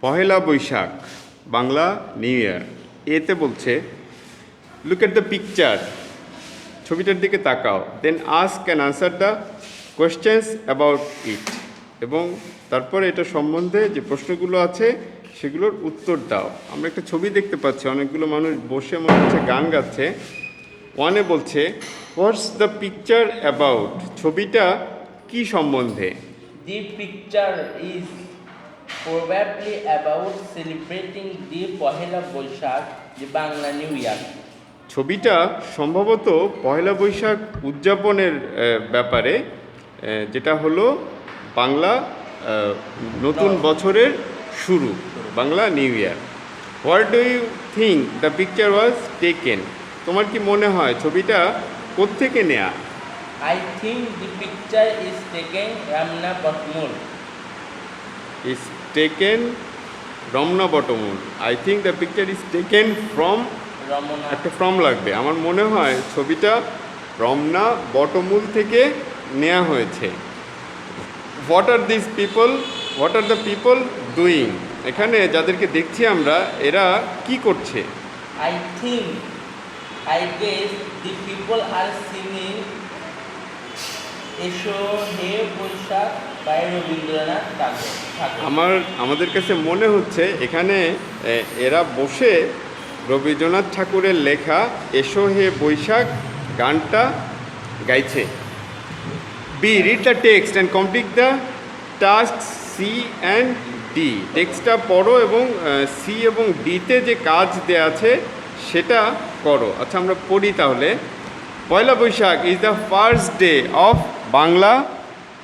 পহেলা Boishakh Bangla new year. এতে বলছে look at the picture, ছবিটার দিকে তাকাও, then ask and answer the questions about it, এবং তারপরে এটা সম্বন্ধে যে প্রশ্নগুলো আছে সেগুলোর উত্তর দাও। আমরা একটা ছবি দেখতে পাচ্ছি, অনেকগুলো মানুষ বসে মনে হচ্ছে গান গাচ্ছে। ওয়ানে বলছে হোয়াটস দ্য পিকচার অ্যাবাউট, ছবিটা কি সম্বন্ধে? The picture is probably about celebrating the Pohela Boishakh, the Bangla New Year. ছবিটা সম্ভবত পয়লা বৈশাখ উদযাপনের ব্যাপারে, যেটা হলো বাংলা নতুন বছরের শুরু, Bangla new year. What do you think the picture was taken? তোমার কি মনে হয় ছবিটা কোত্থেকে নেয়া? I think the picture is taken Ramna Patmul. Is taken Ramna বটমূল। I think the picture is taken from, Ramana. একটা ফ্রম লাগবে। আমার মনে হয় ছবিটা রমনা বটমূল থেকে নেওয়া হয়েছে। What are this people, what are the people doing? এখানে যাদেরকে দেখছি আমরা, এরা কি করছে? I guess the people are singing Esho He Boishakh by Rabindranath Tagore. আমাদের কাছে মনে হচ্ছে এখানে এরা বসে রবীন্দ্রনাথ ঠাকুরের লেখা এসো হে বৈশাখ গানটা গাইছে। B, read the text and complete the task C and D. টেক্সটটা পড়ো এবং সি এবং ডিতে যে কাজ দেওয়া আছে সেটা করো। আচ্ছা, আমরা পড়ি তাহলে। Pohela Boishakh is the first day of Bangla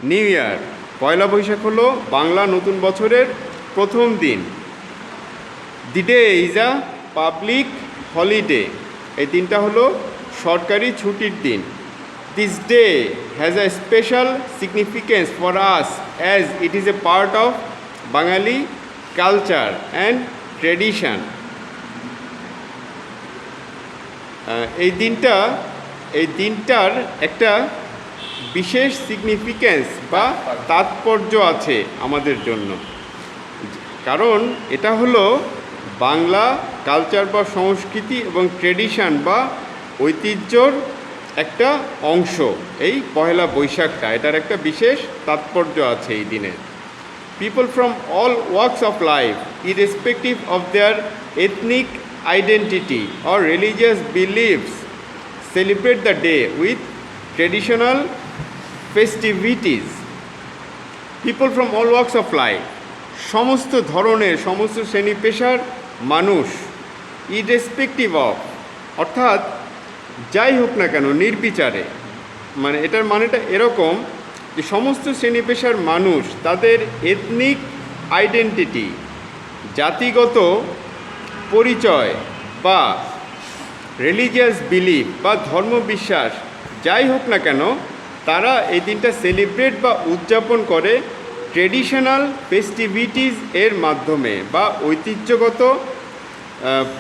new year. Pohela Boishakh হলো বাংলা নতুন বছরের প্রথম দিন। The day is a public holiday. এই দিনটা হলো সরকারি ছুটির দিন। This day has a special significance for us as it is a part of Bengali culture and tradition. এই দিনটার একটা বিশেষ সিগনিফিকেন্স বা তাৎপর্য আছে আমাদের জন্য, কারণ এটা হলো বাংলা কালচার বা সংস্কৃতি এবং ট্রেডিশন বা ঐতিহ্যর একটা অংশ। এই পহেলা বৈশাখটা, এটার একটা বিশেষ তাৎপর্য আছে এই দিনে। People from all works of life, irrespective of their ethnic identity or religious beliefs, celebrate the day with traditional festivities. People from all walks of life, সমস্ত ধরনের, সমস্ত শ্রেণী পেশার মানুষ, irrespective of, অর্থাৎ যাই হোক না কেন, নির্বিচারে। মানে এটার মানেটা এরকম যে সমস্ত শ্রেণী পেশার মানুষ তাদের এথনিক আইডেন্টিটি, জাতিগত পরিচয় বা রিলিজিয়াস বিলিফ বা ধর্মবিশ্বাস যাই হোক না কেন, তারা এই দিনটা সেলিব্রেট বা উদযাপন করে ট্রেডিশনাল ফেস্টিভিটিস এর মাধ্যমে বা ঐতিহ্যগত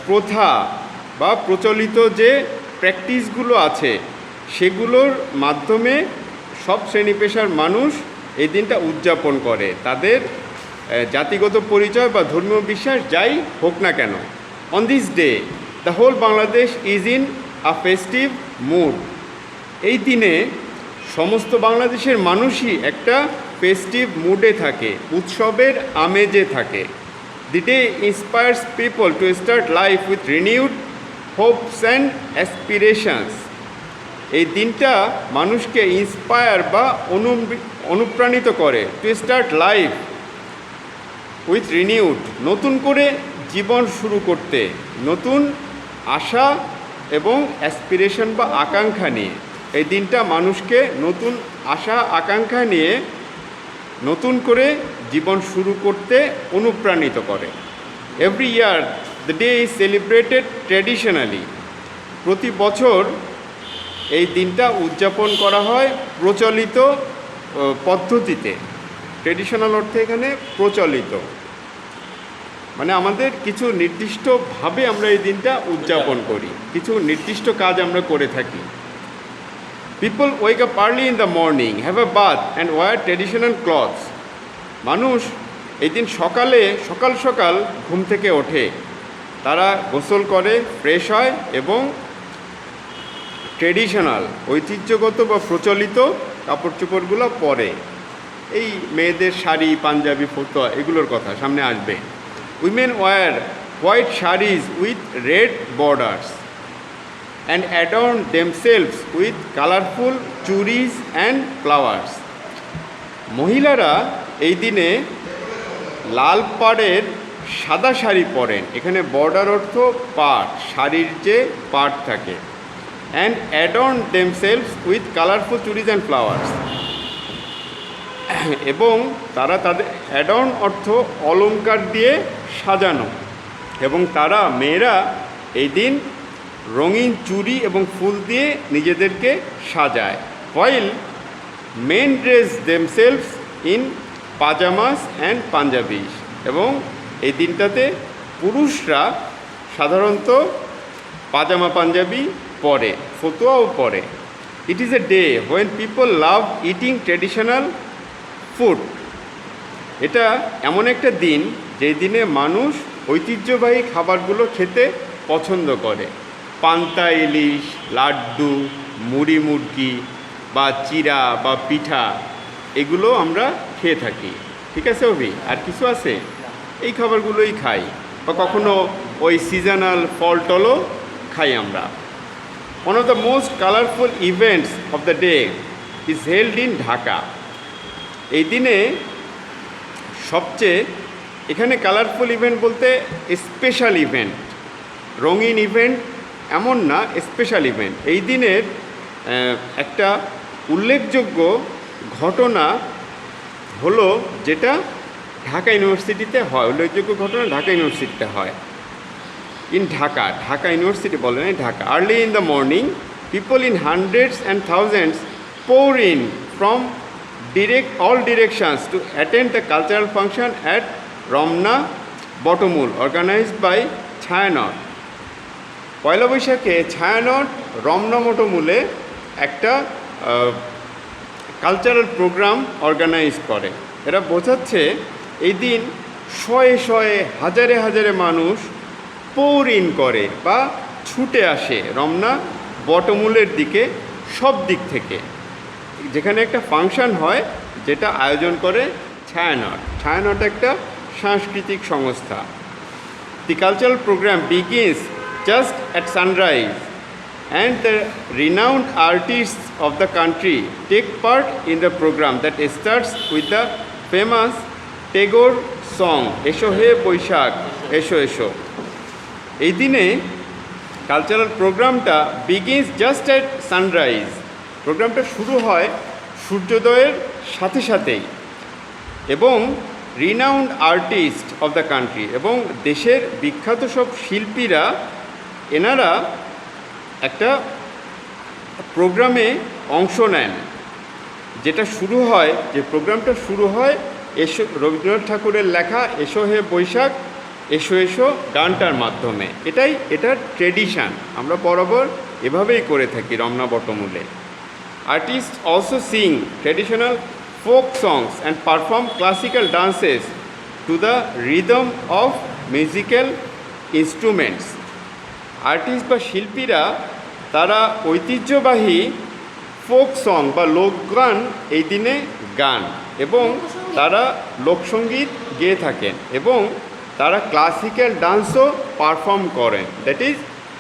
প্রথা বা প্রচলিত যে প্র্যাকটিসগুলো আছে সেগুলোর মাধ্যমে সব শ্রেণী পেশার মানুষ এই দিনটা উদযাপন করে, তাদের জাতিগত পরিচয় বা ধর্মীয় বিশ্বাস যাই হোক না কেন। On this day, the whole Bangladesh is in a festive mood. এই দিনে সমস্ত বাংলাদেশের মানুষই একটা ফেস্টিভ মুডে থাকে, উৎসবের আমেজে থাকে। The day inspires people to start life with renewed hopes and aspirations. এই দিনটা মানুষকে ইন্সপায়ার বা অনুপ্রাণিত করে, to start life with renewed, নতুন করে জীবন শুরু করতে, নতুন আশা এবং অ্যাসপিরেশন বা আকাঙ্ক্ষা নিয়ে। এই দিনটা মানুষকে নতুন আশা আকাঙ্ক্ষা নিয়ে নতুন করে জীবন শুরু করতে অনুপ্রাণিত করে। Every year the day is celebrated traditionally. প্রতি বছর এই দিনটা উদযাপন করা হয় প্রচলিত পদ্ধতিতে। ট্র্যাডিশনাল অর্থে এখানে প্রচলিত, মানে আমাদের কিছু নির্দিষ্টভাবে আমরা এই দিনটা উদযাপন করি, কিছু নির্দিষ্ট কাজ আমরা করে থাকি। People wake up early in the morning, have a bath and wear traditional clothes. মানুষ এই দিন সকাল সকাল ঘুম থেকে ওঠে, তারা গোসল করে, ফ্রেশ হয় এবং ট্রেডিশনাল ঐতিহ্যগত বা প্রচলিত কাপড় চোপড়গুলো পরে। এই মেয়েদের শাড়ি, পাঞ্জাবি, ফতুয়া এগুলোর কথা সামনে আসবে। Women wear white saris with red borders and adorn themselves with colourful churis and flowers. মহিলারা এই দিনে লাল পাড়ের সাদা শাড়ি পরেন। এখানে বর্ডার অর্থ পাট, শাড়ির যে পাট থাকে। And adorn themselves with colourful churis and flowers, এবং তারা তাদের অ্যাডর্ন অর্থ অলংকার দিয়ে সাজানো, এবং তারা মেয়েরা এই দিন রঙিন চুড়ি এবং ফুল দিয়ে নিজেদেরকে সাজায়। While men dress themselves in pyjamas and panjabis, এবং এই দিনটাতে পুরুষরা সাধারণত পাজামা পাঞ্জাবি পরে, ফতুয়াও পরে। ইট is a day when people love eating traditional food. এটা এমন একটা দিন যেই দিনে মানুষ ঐতিহ্যবাহী খাবারগুলো খেতে পছন্দ করে। পান্তা ইলিশ, লাড্ডু, মুড়ি মুড়কি বা চিড়া বা পিঠা, এগুলো আমরা খেয়ে থাকি। ঠিক আছে অভি, আর কিছু আছে? এই খাবারগুলোই খাই, বা কখনো ওই সিজনাল ফল টলও খাই আমরা। One of the most colourful events of the day is held in Dhaka. এই দিনে সবচেয়ে, এখানে কালারফুল ইভেন্ট বলতে স্পেশাল ইভেন্ট, রঙিন ইভেন্ট এমন না, স্পেশাল ইভেন্ট। এই দিনের একটা উল্লেখযোগ্য ঘটনা হলো যেটা ঢাকা ইউনিভার্সিটিতে হয়। উল্লেখযোগ্য ঘটনা ঢাকা ইউনিভার্সিটিতে হয়। ইন ঢাকা ইউনিভার্সিটি বলে না, Dhaka. Early in the morning people in hundreds and thousands pour in from all directions to attend the cultural function at Romna Bottomul organized by Chhayanaut. Pohela বৈশাখে ছায়ানট রমনা বটমূলে একটা কালচারাল প্রোগ্রাম অর্গানাইজ করে। এরা বোঝাচ্ছে এই দিন শয়ে শয়ে হাজারে হাজারে মানুষ pour in করে বা ছুটে আসে রমনা বটমূলের দিকে, সব দিক থেকে, যেখানে একটা ফাংশন হয় যেটা আয়োজন করে ছায়ানট। ছায়ানট একটা সাংস্কৃতিক সংস্থা। The cultural program begins just at sunrise and the renowned artists of the country take part in the program that starts with the famous Tagore song Esho He Boishak Esho Esho. এই দিনে cultural প্রোগ্রামটা begins just at sunrise. প্রোগ্রামটা শুরু হয় সূর্যোদয়ের সাথে সাথেই, এবং renowned artist of the country, এবং দেশের বিখ্যাত সব শিল্পীরা, এনারা একটা প্রোগ্রামে অংশ নেন, যেটা শুরু হয়, যে প্রোগ্রামটা শুরু হয় রবীন্দ্রনাথ ঠাকুরের লেখা এসো হে বৈশাখ এসো এসো গানটার মাধ্যমে। এটার ট্রেডিশান, আমরা বরাবর এভাবেই করে থাকি Ramna বটমূলে। Artists also sing traditional folk songs and perform classical dances to the rhythm of musical instruments. Artist বা শিল্পীরা তারা ঐতিহ্যবাহী ফোক সং বা লোকগান এই দিনে গান, এবং তারা লোকসঙ্গীত গেয়ে থাকেন, এবং তারা ক্লাসিক্যাল ডান্সও পারফর্ম করেন। দ্যাট ইজ,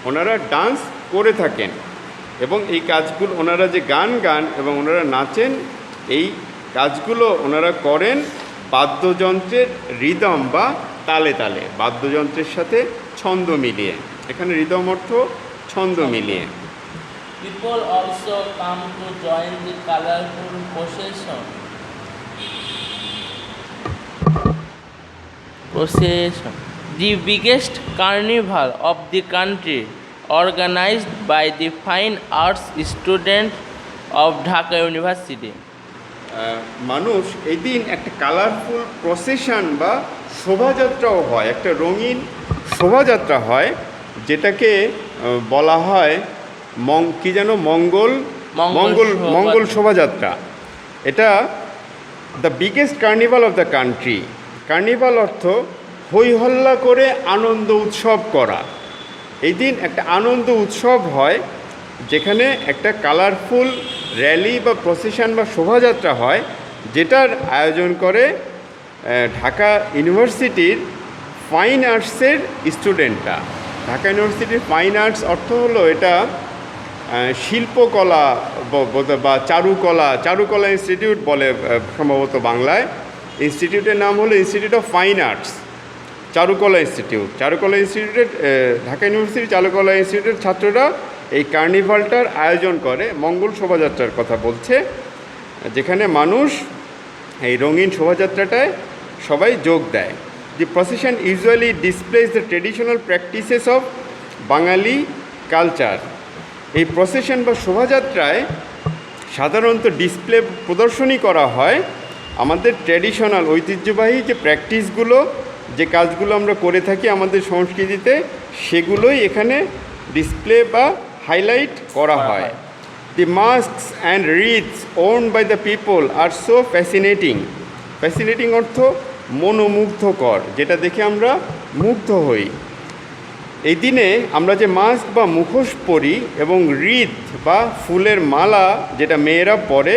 ওনারা ডান্স করে থাকেন, এবং এই কাজগুলো ওনারা যে গান এবং ওনারা নাচেন, এই কাজগুলো ওনারা করেন বাদ্যযন্ত্রের রিদম বা তালে তালে, বাদ্যযন্ত্রের সাথে ছন্দ মিলিয়ে। এখানে রিদম অর্থ ছন্দ মিলিয়ে। People also come to join the colorful procession. The biggest carnival of the country, organized by the fine arts students of Dhaka University. মানুষ এই দিন একটা কালারফুল প্রসেশন বা শোভাযাত্রাও হয়, একটা রঙিন শোভাযাত্রা হয়, যেটাকে বলা হয় কি যেন মঙ্গল শোভাযাত্রা। এটা the biggest carnival of the country. Carnival অর্থ হই হল্লা করে আনন্দ উৎসব করা। এই দিন একটা আনন্দ উৎসব হয়, যেখানে একটা কালারফুল র্যালি বা প্রসেশন বা শোভাযাত্রা হয়, যেটার আয়োজন করে ঢাকা ইউনিভার্সিটির ফাইন আর্টসের স্টুডেন্টরা। ঢাকা ইউনিভার্সিটির ফাইন আর্টস অর্থ হলো এটা শিল্পকলা বা চারুকলা ইনস্টিটিউট বলে সম্ভবত বাংলায়। ইনস্টিটিউটের নাম হলো ইনস্টিটিউট অফ ফাইন আর্টস, চারুকলা ইনস্টিটিউটের ঢাকা ইউনিভার্সিটি চারুকলা ইনস্টিটিউটের ছাত্ররা এই কার্নিভালটার আয়োজন করে। মঙ্গল শোভাযাত্রার কথা বলছে, যেখানে মানুষ এই রঙিন শোভাযাত্রাটায় সবাই যোগ দেয়। The procession usually displays the traditional practices of Bengali culture. এই প্রসেশন বা শোভাযাত্রায় সাধারণত ডিসপ্লে প্রদর্শনী করা হয় আমাদের ট্র্যাডিশনাল ঐতিহ্যবাহী যে প্র্যাকটিসগুলো, যে কাজগুলো আমরা করে থাকি আমাদের সংস্কৃতিতে, সেগুলোই এখানে ডিসপ্লে বা হাইলাইট করা হয়। The masks and wreaths worn by the people are so fascinating অর্থ মনোমুগ্ধকর, যেটা দেখে আমরা মুগ্ধ হই। এই দিনে আমরা যে মাস্ক বা মুখোশ পরি এবং রিথ বা ফুলের মালা যেটা মেয়েরা পরে,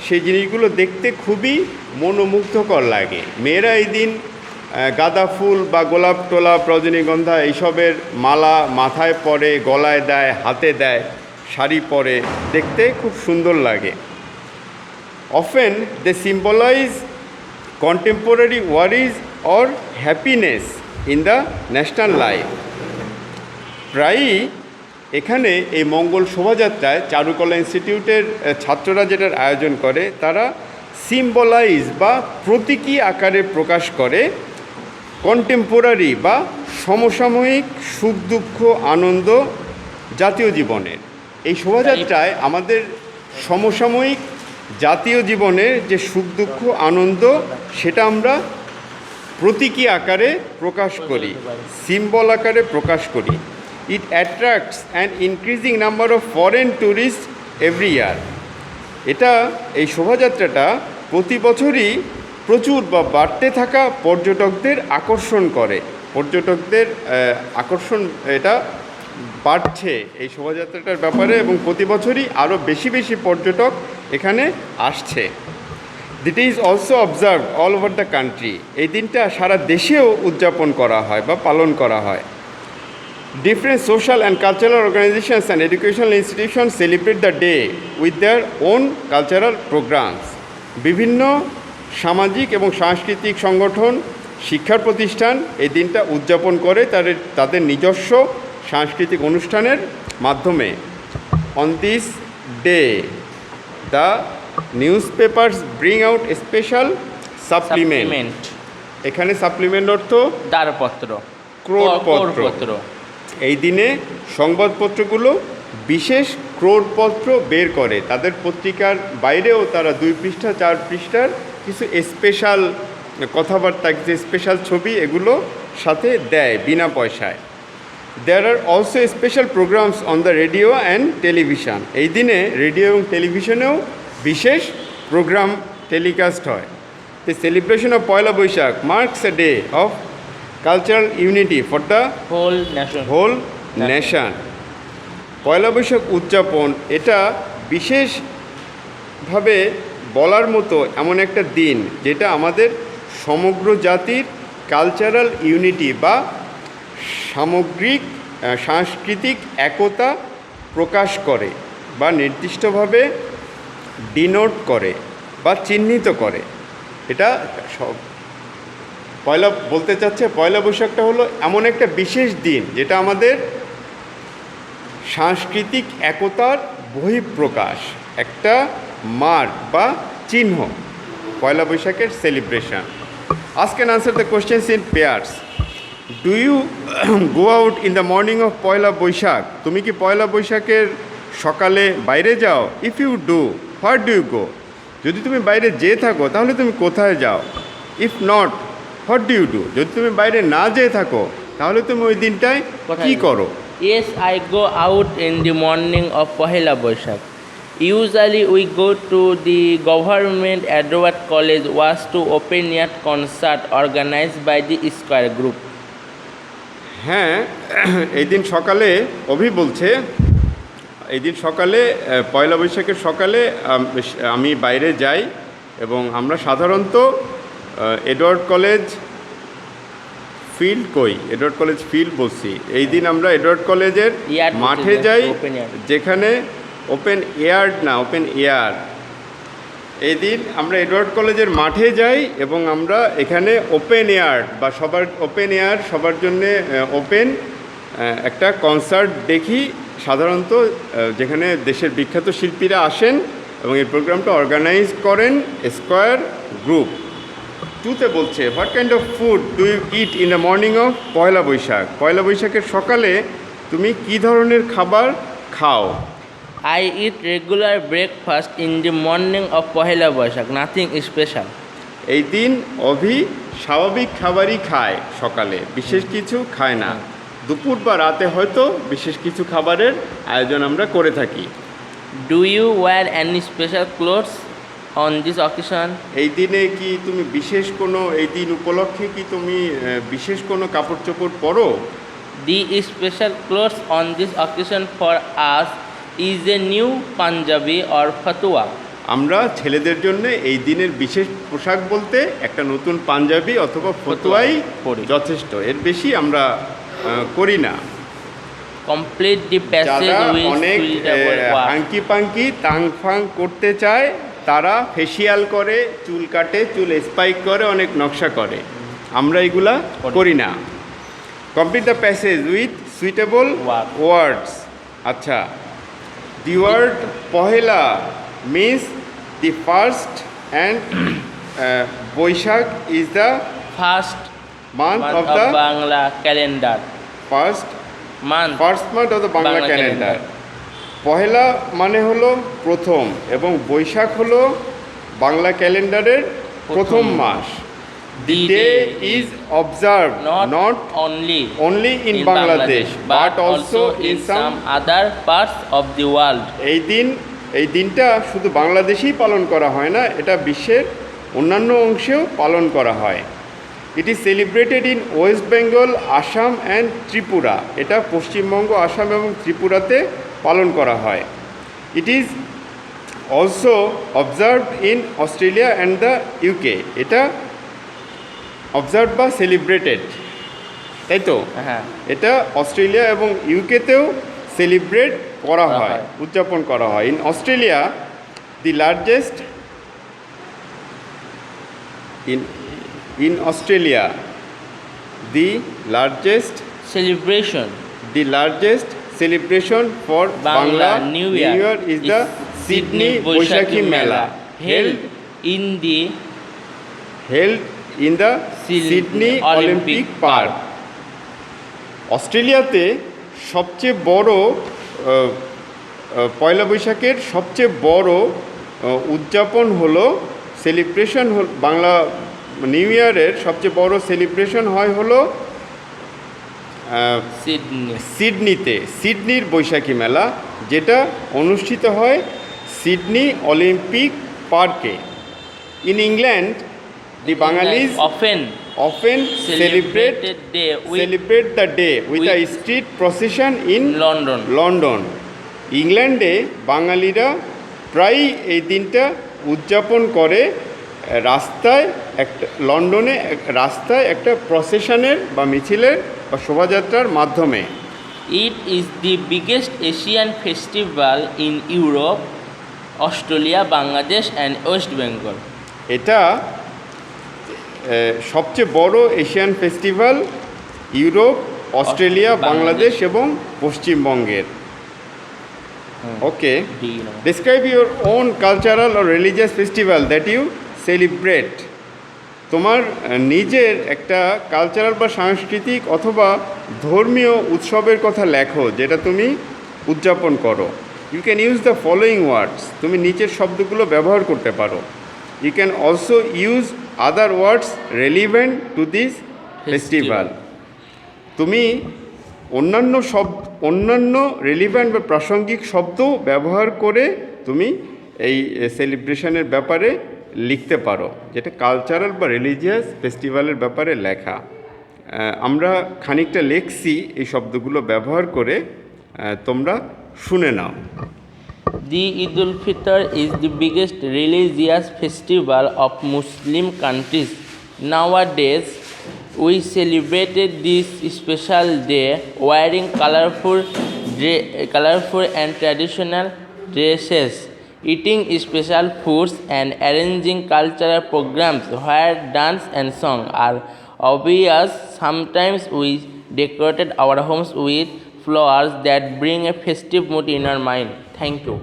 সেই জিনিসগুলো দেখতে খুবই মনোমুগ্ধকর লাগে। মেয়েরা এই দিন গাঁদা ফুল বা গোলাপ টোলাপ রজনীগন্ধা এইসবের মালা মাথায় পরে, গলায় দেয়, হাতে দেয়, শাড়ি পরে, দেখতে খুব সুন্দর লাগে। Often they symbolize contemporary worries or happiness in the national life. প্রায়ই এখানে এই মঙ্গল শোভাযাত্রায় চারুকলা ইনস্টিটিউটের ছাত্ররা যেটার আয়োজন করে, তারা সিম্বলাইজ বা প্রতীকী আকারে প্রকাশ করে কন্টেম্পোরারি বা সমসাময়িক সুখ দুঃখ আনন্দ জাতীয় জীবনের। এই শোভাযাত্রায় আমাদের সমসাময়িক জাতীয় জীবনের যে সুখ দুঃখ আনন্দ, সেটা আমরা প্রতীকী আকারে প্রকাশ করি, সিম্বল আকারে প্রকাশ করি। It attracts an increasing number of foreign tourist every year. এই শোভাযাত্রাটা প্রতি বছরই প্রচুর বা বাড়তে থাকা পর্যটকদের আকর্ষণ করে। পর্যটকদের আকর্ষণ এটা বাড়ছে এই শোভাযাত্রাটার ব্যাপারে, এবং প্রতি বছরই আরও বেশি বেশি পর্যটক এখানে আসছে। It is also observe all over the country. এই দিনটা সারা দেশেও উদযাপন করা হয় বা পালন করা হয়। Different social and cultural organizations and educational institutions celebrate the day with their own cultural programs. বিভিন্ন সামাজিক এবং সাংস্কৃতিক সংগঠন, শিক্ষার প্রতিষ্ঠান এই দিনটা উদযাপন করে তাদের নিজস্ব সাংস্কৃতিক অনুষ্ঠানের মাধ্যমে। On this day, the newspapers bring out a special supplement. এখানে সাপ্লিমেন্ট অর্থ দ্বারপত্র, ক্রোড়পত্র। এই দিনে সংবাদপত্রগুলো বিশেষ ক্রোড়পত্র বের করে। তাদের পত্রিকার বাইরেও তারা 2 পৃষ্ঠা 4 পৃষ্ঠার কিছু স্পেশাল কথাবার্তা, কিছু স্পেশাল ছবি এগুলো সাথে দেয় বিনা পয়সায়। There are also special programs on the radio and television. এই দিনে রেডিও এবং টেলিভিশনেও বিশেষ প্রোগ্রাম টেলিকাস্ট হয়। The celebration of Pohela Boishakh marks a day of cultural unity for the whole nation. Pohela Boishakh উদযাপন এটা বিশেষভাবে বলার মতো এমন একটা দিন, যেটা আমাদের সমগ্র জাতির কালচারাল ইউনিটি বা সামগ্রিক সাংস্কৃতিক একতা প্রকাশ করে বা নির্দিষ্টভাবে ডিনোট করে বা চিহ্নিত করে। এটা সব বলতে চাচ্ছে পয়লা বৈশাখটা হলো এমন একটা বিশেষ দিন, যেটা আমাদের সাংস্কৃতিক একতার বহিঃপ্রকাশ, একটা মার্ক বা চিহ্ন। পয়লা বৈশাখের celebration. Ask and answer the questions in pairs. Do you go out in the morning of Pohela Boishakh? তুমি কি পয়লা বৈশাখের সকালে বাইরে যাও? If you do, where do you go? যদি তুমি বাইরে যেয়ে থাকো তাহলে তুমি কোথায় যাও? If not, what do you do? যদি তুমি বাইরে না যেয়ে থাকো তাহলে তুমি ওই দিনটায় কী করো? Yes, I go out in the morning of Pohela Boishakh. Usually we go to the government Edward College was to open air concert organized by the Square Group. হ্যাঁ, এই দিন সকালে অভি বলছে এই দিন সকালে পয়লা বৈশাখের সকালে আমি বাইরে যাই এবং আমরা সাধারণত এডওয়ার্ড কলেজ ফিল্ড বলছি, এই দিন আমরা এডওয়ার্ড কলেজের Yard মাঠে বলছি, যাই, open yard। যেখানে ওপেন এয়ার। এই দিন আমরা এডওয়ার্ড কলেজের মাঠে যাই এবং আমরা এখানে ওপেন এয়ার সবার জন্যে ওপেন একটা কনসার্ট দেখি, সাধারণত যেখানে দেশের বিখ্যাত শিল্পীরা আসেন এবং এই প্রোগ্রামটা অর্গানাইজ করেন স্কয়ার গ্রুপ। টুতে বলছে, what kind of food do you eat in the morning of Pohela Boishakh? Pohela বৈশাখের সকালে তুমি কী ধরনের খাবার খাও? I eat regular breakfast in the morning of Pohela Boishakh, nothing special. এই দিন অভি স্বাভাবিক খাবারই খায়, সকালে বিশেষ কিছু খায় না। দুপুর বা রাতে হয়তো বিশেষ কিছু খাবারের আয়োজন আমরা করে থাকি। Do you wear any special clothes on this occasion? এই দিনে কি তুমি এই দিন উপলক্ষে কি তুমি বিশেষ কোনো কাপড় চোপড় পরো? The special clothes on this occasion for us is a new Punjabi or Fatua. আমরা ছেলেদের জন্য এই দিনের বিশেষ পোশাক বলতে একটা নতুন পাঞ্জাবি অথবা ফতুয়াই পরি। যথেষ্ট, এর বেশি আমরা করি না। Complete the passage যারা with অনেক suitable work. হাঙ্কি পাঙ্কি তাং ফাং করতে চায় তারা ফেসিয়াল করে, চুল কাটে, চুল স্পাইক করে, অনেক নকশা করে। আমরা এগুলা করি না। Complete the passage with suitable Work. Words. আচ্ছা, the word Pohela means the first and Boishakh is the First month month of of the Bangla calendar. First Month. Month of the Bangla Bangla calendar. calendar। Pohela মানে হলো প্রথম এবং বৈশাখ হলো বাংলা ক্যালেন্ডারের প্রথম মাস। The day day is observe not only only in Bangladesh but also in some other parts of the world. এই দিনটা শুধু বাংলাদেশেই পালন করা হয় না, এটা বিশ্বের অন্যান্য অংশেও পালন করা হয়। It is celebrated in West Bengal, Assam and Tripura. এটা পশ্চিমবঙ্গ, আসাম এবং ত্রিপুরাতে পালন করা হয়। It is also observed in Australia and the UK. এটা অবজার্ভ বা সেলিব্রেটেড, তাই তো? হ্যাঁ। এটা অস্ট্রেলিয়া এবং ইউকেতেও সেলিব্রেট করা হয়, হয়। উদযাপন করা হয়। In Australia the largest in Australia the largest celebration for Bangla New Year is the Sydney Boishakhi Mela held in the Sydney Olympic Park. অস্ট্রেলিয়াতে সবচেয়ে বড় পয়লা বৈশাখের সবচেয়ে বড় উদযাপন হলো সেলিব্রেশন বাংলা নিউ ইয়ারের সবচেয়ে বড় সেলিব্রেশন হলো সিডনির বৈশাখী মেলা, যেটা অনুষ্ঠিত হয় সিডনি অলিম্পিক পার্কে। In England the বাঙালিজ often celebrate the day with a street procession in London. ইংল্যান্ডে বাঙালিরা প্রায়ই এই দিনটা উদযাপন করে লন্ডনে রাস্তায় একটা প্রসেশনের বা মিছিলের বা শোভাযাত্রার মাধ্যমে। It is the biggest Asian festival in Europe, Australia, Bangladesh and West Bengal. এটা সবচেয়ে বড় Asian festival Europe, Australia, Bangladesh এবং পশ্চিমবঙ্গের। Okay, describe your own cultural or religious festival that you celebrate. তোমার নিজের একটা কালচারাল বা সাংস্কৃতিক অথবা ধর্মীয় উৎসবের কথা লেখো যেটা তুমি উদযাপন করো। You can use the following words. তুমি নিচের শব্দগুলো ব্যবহার করতে পারো। You can also use other words relevant to this festival. তুমি অন্যান্য রেলিভেন্ট বা প্রাসঙ্গিক শব্দ ব্যবহার করে তুমি এই সেলিব্রেশনের ব্যাপারে লিখতে পারো, যেটা কালচারাল বা রিলিজিয়াস ফেস্টিভ্যালের ব্যাপারে লেখা। আমরা খানিকটা লিখছি এই শব্দগুলো ব্যবহার করে, তোমরা শুনে নাও। The Eid al-Fitr is the biggest religious festival of Muslim countries. Nowadays, we celebrated this special day wearing colorful and traditional dresses, eating special foods, and arranging cultural programs where dance and song are obvious. Sometimes we decorated our homes with flowers that bring a festive mood in our mind. Thank you.